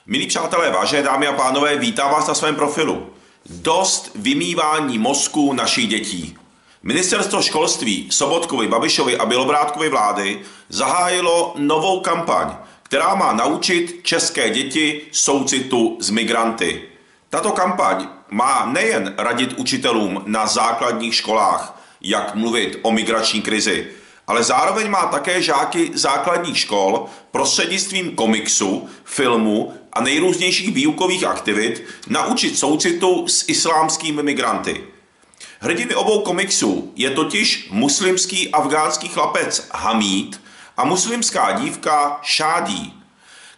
Milí přátelé, vážené dámy a pánové, vítám vás na svém profilu. Dost vymývání mozku našich dětí. Ministerstvo školství Sobotkovy, Babišovy a Bělobrádkovy vlády zahájilo novou kampaň, která má naučit české děti soucitu s migranty. Tato kampaň má nejen radit učitelům na základních školách, jak mluvit o migrační krizi, ale zároveň má také žáky základních škol prostřednictvím komiksu, filmu a nejrůznějších výukových aktivit naučit soucitu s islámskými migranty. Hrdiny obou komiksů je totiž muslimský afgánský chlapec Hamid a muslimská dívka Šádí.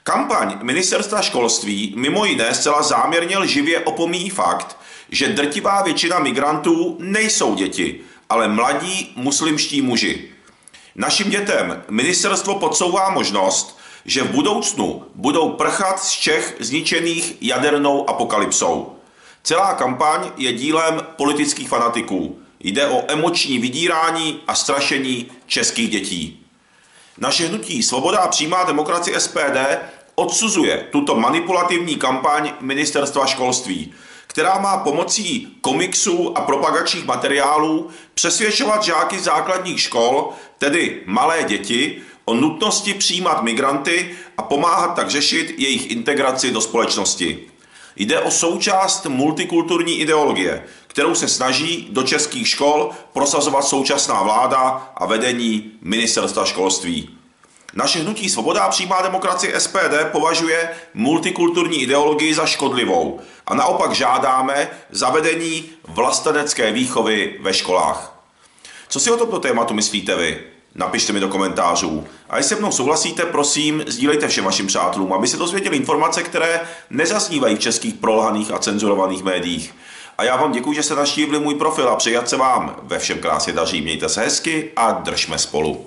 Kampaň ministerstva školství mimo jiné zcela záměrně lživě opomíjí fakt, že drtivá většina migrantů nejsou děti, ale mladí muslimští muži. Našim dětem ministerstvo podsouvá možnost, že v budoucnu budou prchat z Čech zničených jadernou apokalypsou. Celá kampaň je dílem politických fanatiků. Jde o emoční vydírání a strašení českých dětí. Naše hnutí Svoboda a přímá demokracie SPD odsuzuje tuto manipulativní kampaň ministerstva školství, která má pomocí komiksů a propagačních materiálů přesvědčovat žáky základních škol, tedy malé děti, o nutnosti přijímat migranty a pomáhat tak řešit jejich integraci do společnosti. Jde o součást multikulturní ideologie, kterou se snaží do českých škol prosazovat současná vláda a vedení ministerstva školství. Naše hnutí Svoboda a přímá demokracie SPD považuje multikulturní ideologii za škodlivou a naopak žádáme zavedení vlastenecké výchovy ve školách. Co si o tomto tématu myslíte vy? Napište mi do komentářů. A jestli se mnou souhlasíte, prosím, sdílejte všem vašim přátelům, aby se dozvěděli informace, které nezaznívají v českých prolhaných a cenzurovaných médiích. A já vám děkuji, že jste navštívili můj profil a přeji, ať se vám ve všem krásně daří. Mějte se hezky a držme spolu.